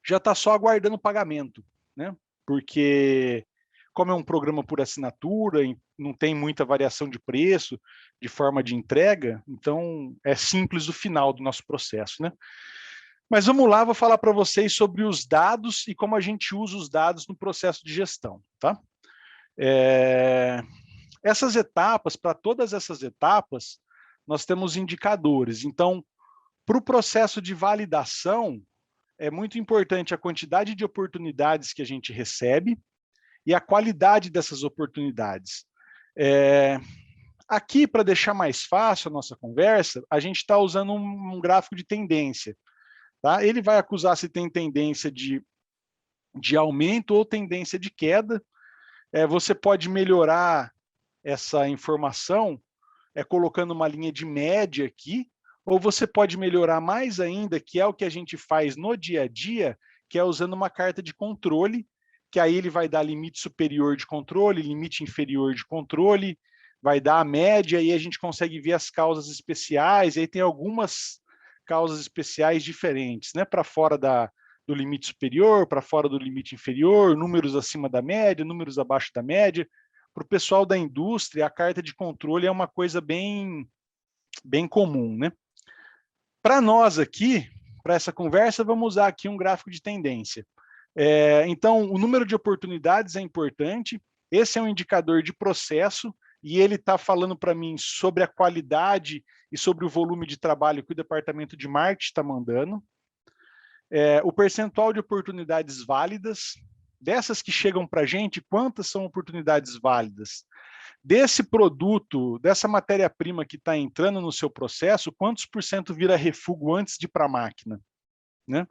já está só aguardando o pagamento, né? Porque, como é um programa por assinatura, não tem muita variação de preço, de forma de entrega, então é simples o final do nosso processo, né? Mas vamos lá, vou falar para vocês sobre os dados e como a gente usa os dados no processo de gestão, tá? Essas etapas, para todas essas etapas, nós temos indicadores. Então, para o processo de validação, é muito importante a quantidade de oportunidades que a gente recebe e a qualidade dessas oportunidades. Aqui, para deixar mais fácil a nossa conversa, a gente está usando um gráfico de tendência. Tá? Ele vai acusar se tem tendência de aumento ou tendência de queda. Você pode melhorar essa informação colocando uma linha de média aqui, ou você pode melhorar mais ainda, que é o que a gente faz no dia a dia, que é usando uma carta de controle, que aí ele vai dar limite superior de controle, limite inferior de controle, vai dar a média, e a gente consegue ver as causas especiais, e aí tem algumas causas especiais diferentes, né? Para fora do limite superior, para fora do limite inferior, números acima da média, números abaixo da média. Para o pessoal da indústria, a carta de controle é uma coisa bem comum, né? Para nós aqui, para essa conversa, vamos usar aqui um gráfico de tendência. Então, o número de oportunidades é importante, esse é um indicador de processo, e ele está falando para mim sobre a qualidade e sobre o volume de trabalho que o departamento de marketing está mandando. O percentual de oportunidades válidas, Dessas que chegam para a gente, quantas são oportunidades válidas? Desse produto, dessa matéria-prima que está entrando no seu processo, quantos por cento vira refúgio antes de ir para a máquina? Né?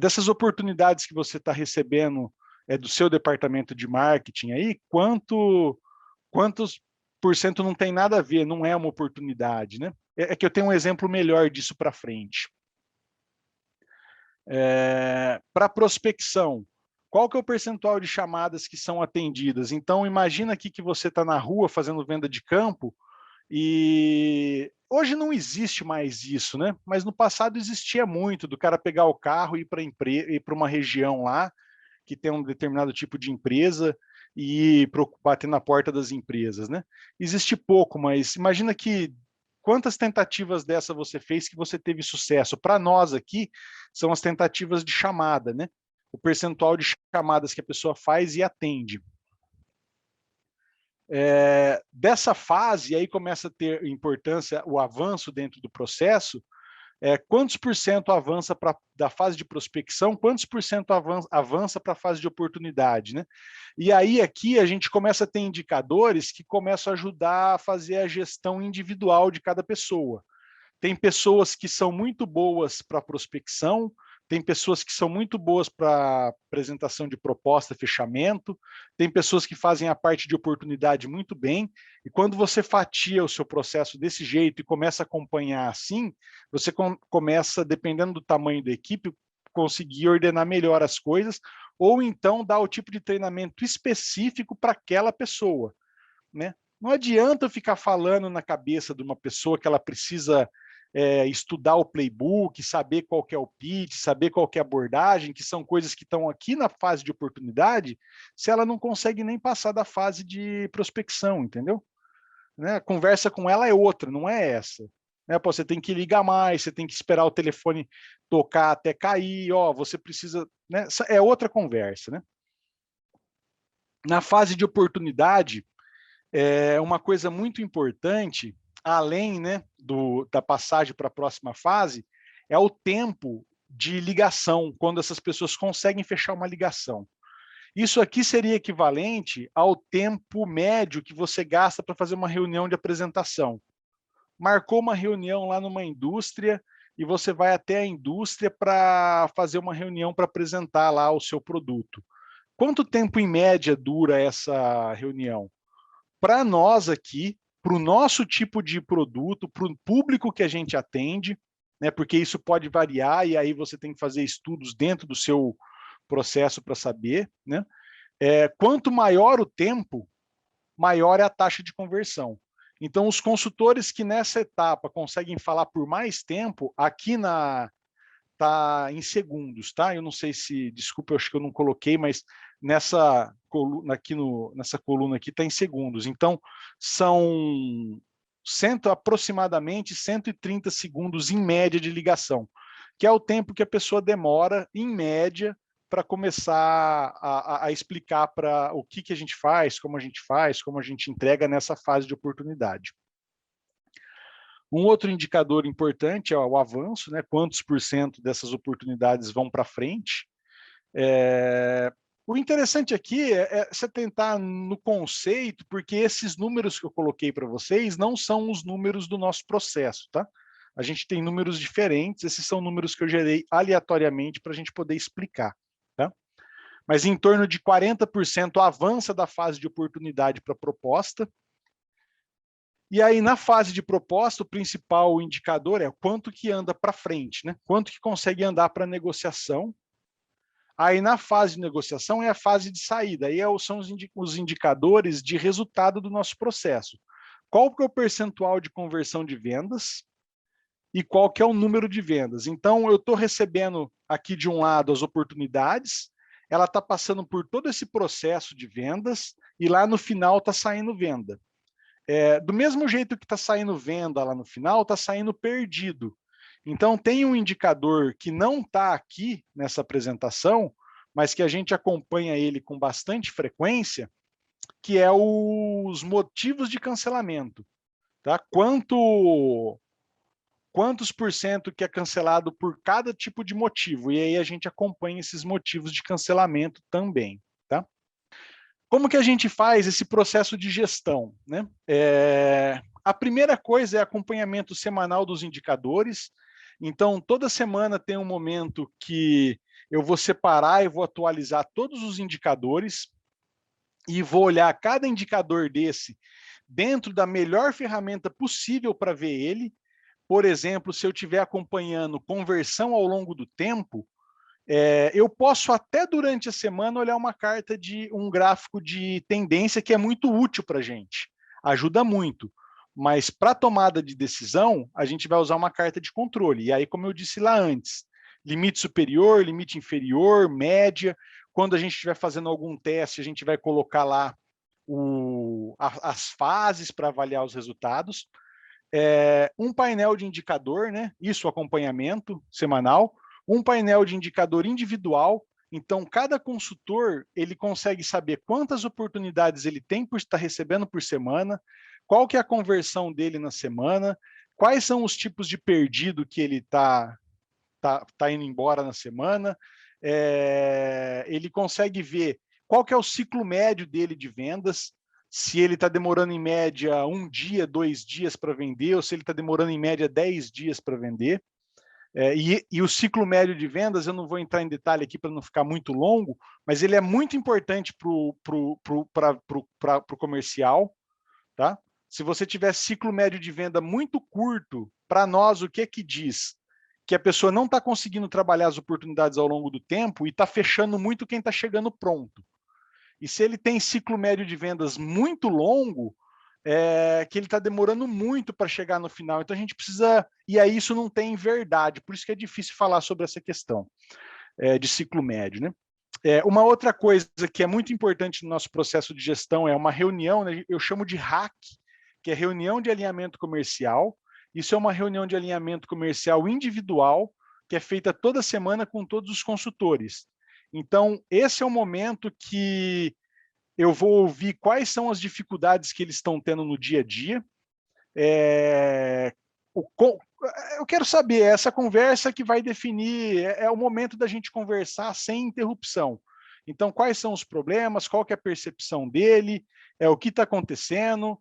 Dessas oportunidades que você está recebendo do seu departamento de marketing aí, quantos por cento não tem nada a ver, não é uma oportunidade, né? É que eu tenho um exemplo melhor disso para frente. Para prospecção, qual que é o percentual de chamadas que são atendidas? Então, imagina aqui que você está na rua fazendo venda de campo e hoje não existe mais isso, né? Mas no passado existia muito, do cara pegar o carro e ir para uma região lá, que tem um determinado tipo de empresa, e ir bater na porta das empresas, né? Existe pouco, mas imagina que quantas tentativas dessa você fez que você teve sucesso? Para nós aqui, são as tentativas de chamada, né? O percentual de chamadas que a pessoa faz e atende. Dessa fase, aí começa a ter importância o avanço dentro do processo, quantos por cento avança da fase de prospecção, quantos por cento avança para a fase de oportunidade, né? E aí aqui a gente começa a ter indicadores que começam a ajudar a fazer a gestão individual de cada pessoa. Tem pessoas que são muito boas para prospecção, tem pessoas que são muito boas para apresentação de proposta, fechamento, tem pessoas que fazem a parte de oportunidade muito bem, e quando você fatia o seu processo desse jeito e começa a acompanhar assim, você começa, dependendo do tamanho da equipe, conseguir ordenar melhor as coisas, ou então dar o tipo de treinamento específico para aquela pessoa, né? Não adianta eu ficar falando na cabeça de uma pessoa que ela precisa estudar o playbook, saber qual que é o pitch, saber qual que é a abordagem, que são coisas que estão aqui na fase de oportunidade, se ela não consegue nem passar da fase de prospecção, entendeu? Né? A conversa com ela é outra, não é essa. Né? Pô, você tem que ligar mais, você tem que esperar o telefone tocar até cair, ó, você precisa... Né? É outra conversa, né? Na fase de oportunidade, uma coisa muito importante, além, né, da passagem para a próxima fase, é o tempo de ligação, quando essas pessoas conseguem fechar uma ligação. Isso aqui seria equivalente ao tempo médio que você gasta para fazer uma reunião de apresentação. Marcou uma reunião lá numa indústria e você vai até a indústria para fazer uma reunião para apresentar lá o seu produto. Quanto tempo, em média, dura essa reunião? Para nós aqui, para o nosso tipo de produto, para o público que a gente atende, né, porque isso pode variar e aí você tem que fazer estudos dentro do seu processo para saber, né? Quanto maior o tempo, maior é a taxa de conversão. Então, os consultores que nessa etapa conseguem falar por mais tempo, aqui tá em segundos, tá? Eu não sei se, desculpa, eu acho que eu não coloquei, mas nessa coluna aqui está em segundos. Então, são aproximadamente 130 segundos em média de ligação, que é o tempo que a pessoa demora, em média, para começar a explicar para o que a gente faz, como a gente entrega nessa fase de oportunidade. Um outro indicador importante é o avanço, né? Quantos por cento dessas oportunidades vão para frente. O interessante aqui é você tentar no conceito, porque esses números que eu coloquei para vocês não são os números do nosso processo, tá? A gente tem números diferentes, esses são números que eu gerei aleatoriamente para a gente poder explicar, tá? Mas em torno de 40% avança da fase de oportunidade para proposta. E aí, na fase de proposta, o principal indicador é quanto que anda para frente, né? Quanto que consegue andar para negociação. Aí, na fase de negociação, é a fase de saída. Aí são os indicadores de resultado do nosso processo. Qual que é o percentual de conversão de vendas e qual que é o número de vendas. Então, eu estou recebendo aqui de um lado as oportunidades, ela está passando por todo esse processo de vendas e lá no final está saindo venda. Do mesmo jeito que está saindo venda lá no final, está saindo perdido. Então, tem um indicador que não está aqui nessa apresentação, mas que a gente acompanha ele com bastante frequência, que é os motivos de cancelamento. Tá? Quantos por cento que é cancelado por cada tipo de motivo? E aí a gente acompanha esses motivos de cancelamento também. Como que a gente faz esse processo de gestão, né? A primeira coisa é acompanhamento semanal dos indicadores. Então, toda semana tem um momento que eu vou separar e vou atualizar todos os indicadores e vou olhar cada indicador desse dentro da melhor ferramenta possível para ver ele. Por exemplo, se eu estiver acompanhando conversão ao longo do tempo, eu posso até durante a semana olhar uma carta de um gráfico de tendência que é muito útil para a gente, ajuda muito. Mas para tomada de decisão, a gente vai usar uma carta de controle. E aí, como eu disse lá antes, limite superior, limite inferior, média. Quando a gente estiver fazendo algum teste, a gente vai colocar lá as fases para avaliar os resultados. Um painel de indicador, né? Isso, acompanhamento semanal. Um painel de indicador individual. Então, cada consultor ele consegue saber quantas oportunidades ele tem por estar recebendo por semana, qual que é a conversão dele na semana, quais são os tipos de perdido que ele está indo embora na semana. Ele consegue ver qual que é o ciclo médio dele de vendas, se ele está demorando em média 1 dia, 2 dias para vender, ou se ele está demorando em média 10 dias para vender. E o ciclo médio de vendas, eu não vou entrar em detalhe aqui para não ficar muito longo, mas ele é muito importante para o comercial. Tá? Se você tiver ciclo médio de venda muito curto, para nós, o que diz? Que a pessoa não está conseguindo trabalhar as oportunidades ao longo do tempo e está fechando muito quem está chegando pronto. E se ele tem ciclo médio de vendas muito longo, que ele está demorando muito para chegar no final. Então a gente precisa, e aí isso não tem verdade, por isso que é difícil falar sobre essa questão de ciclo médio, né? Uma outra coisa que é muito importante no nosso processo de gestão é uma reunião, né, eu chamo de RAC, que é reunião de alinhamento comercial. Isso é uma reunião de alinhamento comercial individual, que é feita toda semana com todos os consultores. Então, esse é o momento que eu vou ouvir quais são as dificuldades que eles estão tendo no dia a dia. Eu quero saber, essa conversa que vai definir, é o momento da gente conversar sem interrupção. Então, quais são os problemas, qual que é a percepção dele, o que está acontecendo,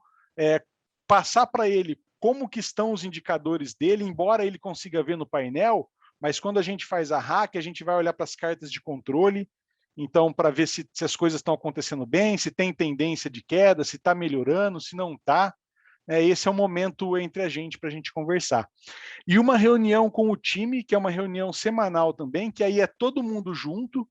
passar para ele como que estão os indicadores dele, embora ele consiga ver no painel, mas quando a gente faz a hack, a gente vai olhar para as cartas de controle, então, para ver se as coisas estão acontecendo bem, se tem tendência de queda, se está melhorando, se não está. Esse é o momento entre a gente para a gente conversar. E uma reunião com o time, que é uma reunião semanal também, que aí é todo mundo junto,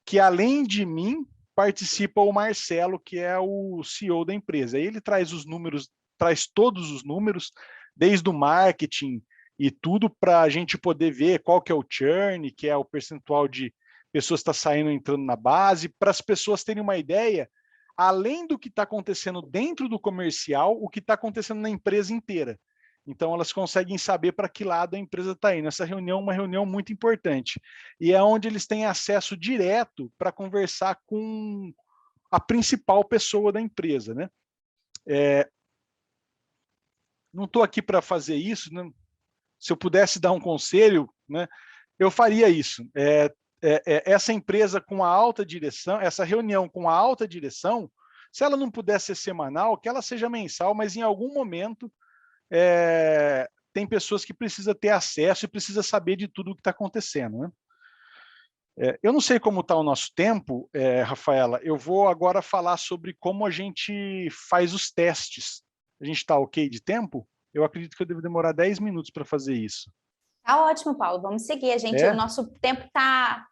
que além de mim, participa o Marcelo, que é o CEO da empresa. Aí ele traz os números, traz todos os números, desde o marketing e tudo, para a gente poder ver qual que é o churn, que é o percentual de pessoas que está saindo e entrando na base, para as pessoas terem uma ideia, além do que está acontecendo dentro do comercial, o que está acontecendo na empresa inteira. Então, elas conseguem saber para que lado a empresa está indo. Essa reunião é uma reunião muito importante. E é onde eles têm acesso direto para conversar com a principal pessoa da empresa, né? Não estou aqui para fazer isso, né? Se eu pudesse dar um conselho, né, eu faria isso. Essa empresa com a alta direção, essa reunião com a alta direção, se ela não puder ser semanal, que ela seja mensal, mas em algum momento tem pessoas que precisam ter acesso e precisam saber de tudo o que está acontecendo, né? Eu não sei como está o nosso tempo, Rafaela, eu vou agora falar sobre como a gente faz os testes. A gente está ok de tempo? Eu acredito que eu devo demorar 10 minutos para fazer isso. Tá ótimo, Paulo. Vamos seguir. O nosso tempo tá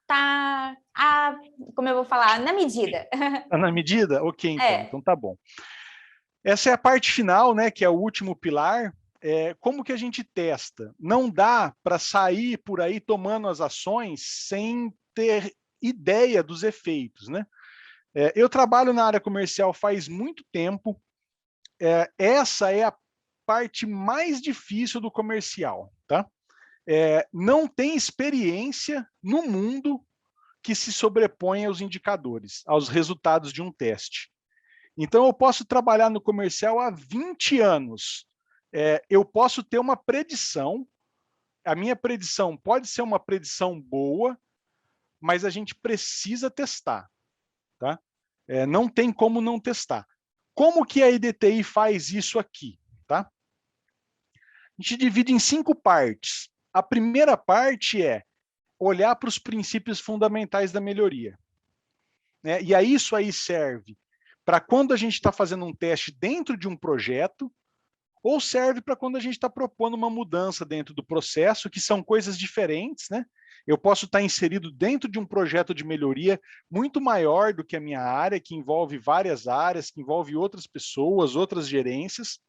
como eu vou falar, na medida. Tá na medida? Ok, então. Então tá bom. Essa é a parte final, né, que é o último pilar. Como que a gente testa? Não dá para sair por aí tomando as ações sem ter ideia dos efeitos, né? Eu trabalho na área comercial faz muito tempo. Essa é a parte mais difícil do comercial, tá? Não tem experiência no mundo que se sobreponha aos indicadores, aos resultados de um teste. Então, eu posso trabalhar no comercial há 20 anos. Eu posso ter uma predição, a minha predição pode ser uma predição boa, mas a gente precisa testar. Tá? Não tem como não testar. Como que a IDTI faz isso aqui? Tá? A gente divide em 5 partes. A primeira parte é olhar para os princípios fundamentais da melhoria. Né? E aí isso aí serve para quando a gente está fazendo um teste dentro de um projeto, ou serve para quando a gente está propondo uma mudança dentro do processo, que são coisas diferentes, né? Eu posso estar inserido dentro de um projeto de melhoria muito maior do que a minha área, que envolve várias áreas, que envolve outras pessoas, outras gerências,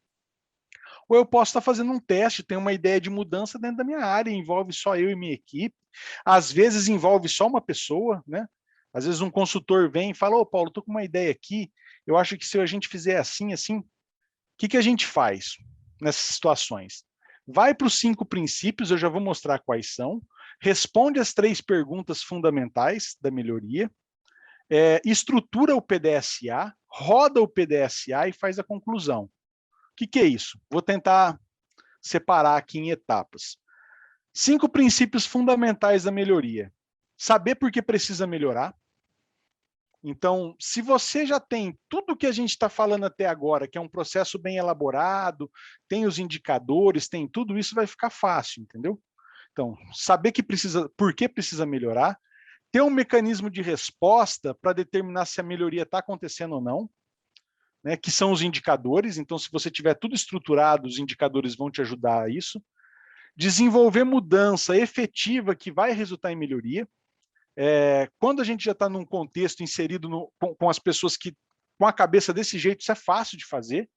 ou eu posso estar fazendo um teste, ter uma ideia de mudança dentro da minha área, envolve só eu e minha equipe, às vezes envolve só uma pessoa, né? Às vezes um consultor vem e fala, ô Paulo, estou com uma ideia aqui, eu acho que se a gente fizer assim, assim, o que a gente faz nessas situações? Vai para os 5 princípios, eu já vou mostrar quais são, responde as 3 perguntas fundamentais da melhoria, estrutura o PDSA, roda o PDSA e faz a conclusão. O que é isso? Vou tentar separar aqui em etapas. 5 princípios fundamentais da melhoria. Saber por que precisa melhorar. Então, se você já tem tudo que a gente está falando até agora, que é um processo bem elaborado, tem os indicadores, tem tudo isso, vai ficar fácil, entendeu? Então, saber que precisa, por que precisa melhorar, ter um mecanismo de resposta para determinar se a melhoria está acontecendo ou não, né, que são os indicadores. Então, se você tiver tudo estruturado, os indicadores vão te ajudar a isso. Desenvolver mudança efetiva que vai resultar em melhoria. Quando a gente já está num contexto inserido com as pessoas que com a cabeça desse jeito, isso é fácil de fazer,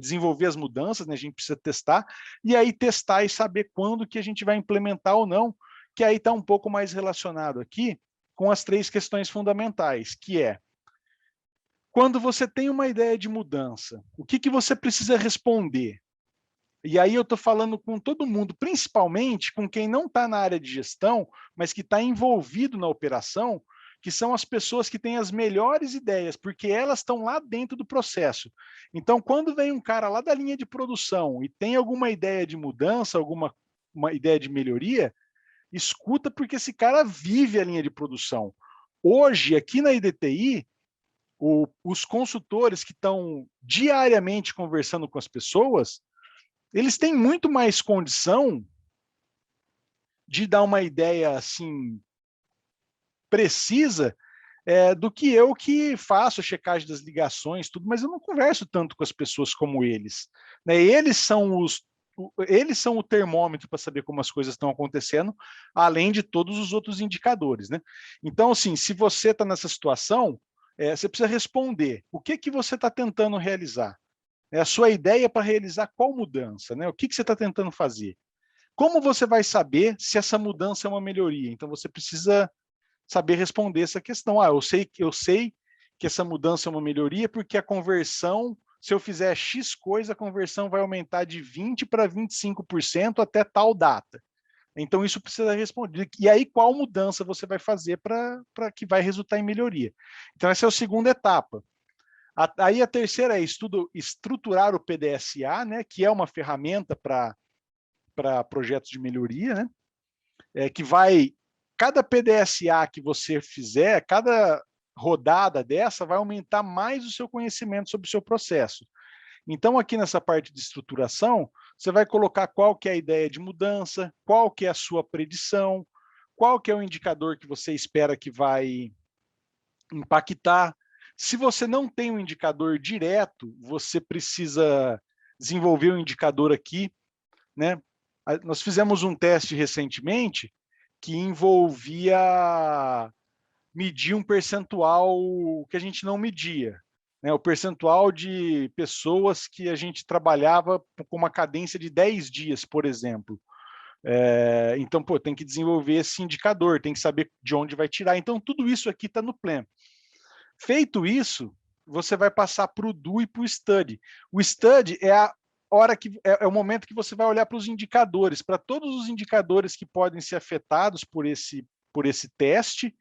desenvolver as mudanças, né? A gente precisa testar, e aí testar e saber quando que a gente vai implementar ou não, que aí está um pouco mais relacionado aqui com as 3 questões fundamentais, que é, quando você tem uma ideia de mudança, o que você precisa responder? E aí eu estou falando com todo mundo, principalmente com quem não está na área de gestão, mas que está envolvido na operação, que são as pessoas que têm as melhores ideias, porque elas estão lá dentro do processo. Então, quando vem um cara lá da linha de produção e tem alguma ideia de mudança, uma ideia de melhoria, escuta, porque esse cara vive a linha de produção. Hoje, aqui na IDTI, os consultores que estão diariamente conversando com as pessoas, eles têm muito mais condição de dar uma ideia assim precisa do que eu, que faço a checagem das ligações, tudo, mas eu não converso tanto com as pessoas como eles. Né? Eles são o termômetro para saber como as coisas estão acontecendo, além de todos os outros indicadores. Né? Então, assim, se você está nessa situação, você precisa responder. O que você está tentando realizar? É a sua ideia para realizar qual mudança, né? O que você está tentando fazer? Como você vai saber se essa mudança é uma melhoria? Então você precisa saber responder essa questão. Eu sei que essa mudança é uma melhoria porque a conversão, se eu fizer X coisa, a conversão vai aumentar de 20% para 25% até tal data. Então isso precisa responder. E aí qual mudança você vai fazer para que vai resultar em melhoria? Então essa é a segunda etapa. Aí a terceira é estruturar o PDSA, né, que é uma ferramenta para projetos de melhoria, né, que vai, cada PDSA que você fizer, cada rodada dessa vai aumentar mais o seu conhecimento sobre o seu processo. Então, aqui nessa parte de estruturação, você vai colocar qual que é a ideia de mudança, qual que é a sua predição, qual que é o indicador que você espera que vai impactar. Se você não tem um indicador direto, você precisa desenvolver um indicador aqui, né? Nós fizemos um teste recentemente que envolvia medir um percentual que a gente não media, né? O percentual de pessoas que a gente trabalhava com uma cadência de 10 dias, por exemplo. Então, tem que desenvolver esse indicador, tem que saber de onde vai tirar. Então, tudo isso aqui está no Plan. Feito isso, você vai passar para o Do e para o Study. O Study é a hora que é o momento que você vai olhar para os indicadores, para todos os indicadores que podem ser afetados por esse teste,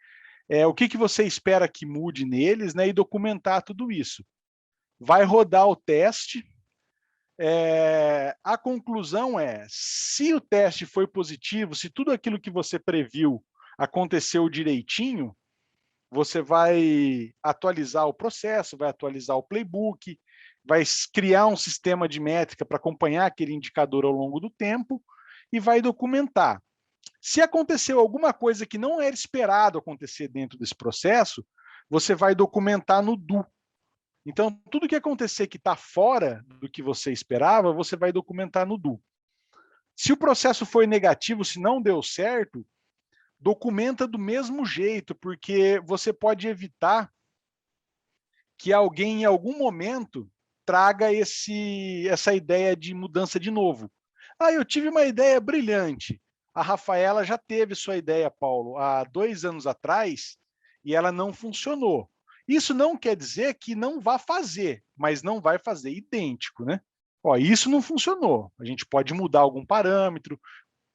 o que você espera que mude neles, né, e documentar tudo isso. Vai rodar o teste. A conclusão é, se o teste foi positivo, se tudo aquilo que você previu aconteceu direitinho, você vai atualizar o processo, vai atualizar o playbook, vai criar um sistema de métrica para acompanhar aquele indicador ao longo do tempo e vai documentar. Se aconteceu alguma coisa que não era esperado acontecer dentro desse processo, você vai documentar no do. Então, tudo que acontecer que está fora do que você esperava, você vai documentar no do. Se o processo foi negativo, se não deu certo, documenta do mesmo jeito, porque você pode evitar que alguém, em algum momento, traga essa ideia de mudança de novo. Eu tive uma ideia brilhante. A Rafaela já teve sua ideia, Paulo, há 2 anos atrás, e ela não funcionou. Isso não quer dizer que não vá fazer, mas não vai fazer idêntico, né? Isso não funcionou. A gente pode mudar algum parâmetro,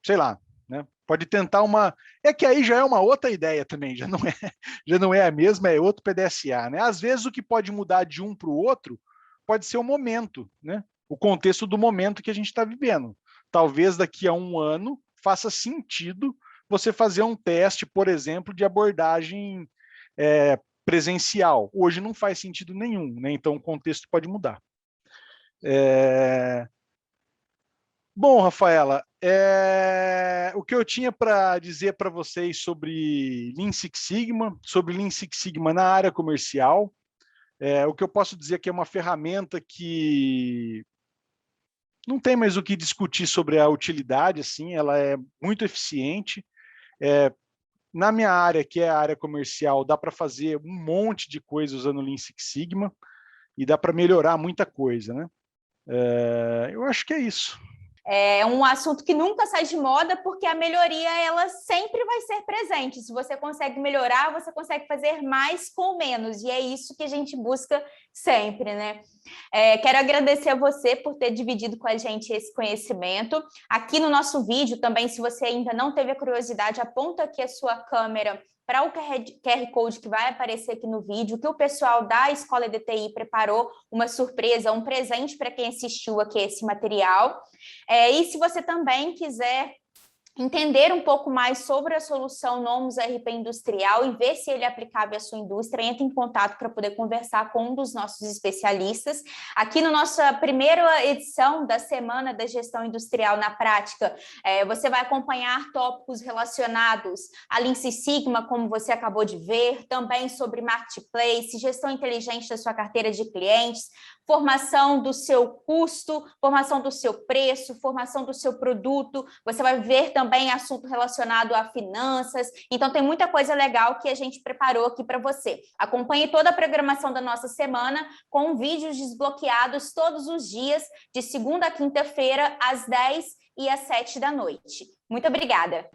sei lá, né? Pode tentar uma... É que aí já é uma outra ideia também, já não é a mesma, é outro PDSA, né? Às vezes o que pode mudar de um para o outro pode ser o momento, né? O contexto do momento que a gente está vivendo. Talvez daqui a 1 ano faça sentido você fazer um teste, por exemplo, de abordagem presencial. Hoje não faz sentido nenhum, né? Então o contexto pode mudar. Bom, Rafaela, o que eu tinha para dizer para vocês sobre Lean Six Sigma, sobre Lean Six Sigma na área comercial, o que eu posso dizer é que é uma ferramenta que não tem mais o que discutir sobre a utilidade, assim, ela é muito eficiente. Na minha área, que é a área comercial, dá para fazer um monte de coisa usando Lean Six Sigma e dá para melhorar muita coisa, né? Eu acho que é isso. É um assunto que nunca sai de moda, porque a melhoria ela sempre vai ser presente. Se você consegue melhorar, você consegue fazer mais com menos, e é isso que a gente busca sempre, né? Quero agradecer a você por ter dividido com a gente esse conhecimento. Aqui no nosso vídeo também, se você ainda não teve a curiosidade, aponta aqui a sua câmera para o QR Code que vai aparecer aqui no vídeo, que o pessoal da Escola EDTI preparou uma surpresa, um presente para quem assistiu aqui esse material. E se você também quiser entender um pouco mais sobre a solução Nomus RP Industrial e ver se ele é aplicável à sua indústria, entre em contato para poder conversar com um dos nossos especialistas. Aqui na nossa primeira edição da Semana da Gestão Industrial na Prática, você vai acompanhar tópicos relacionados a Lean Six Sigma, como você acabou de ver, também sobre Marketplace, gestão inteligente da sua carteira de clientes, formação do seu custo, formação do seu preço, formação do seu produto. Você vai ver também assunto relacionado a finanças. Então, tem muita coisa legal que a gente preparou aqui para você. Acompanhe toda a programação da nossa semana com vídeos desbloqueados todos os dias, de segunda a quinta-feira, às 10 e às 7 da noite. Muito obrigada!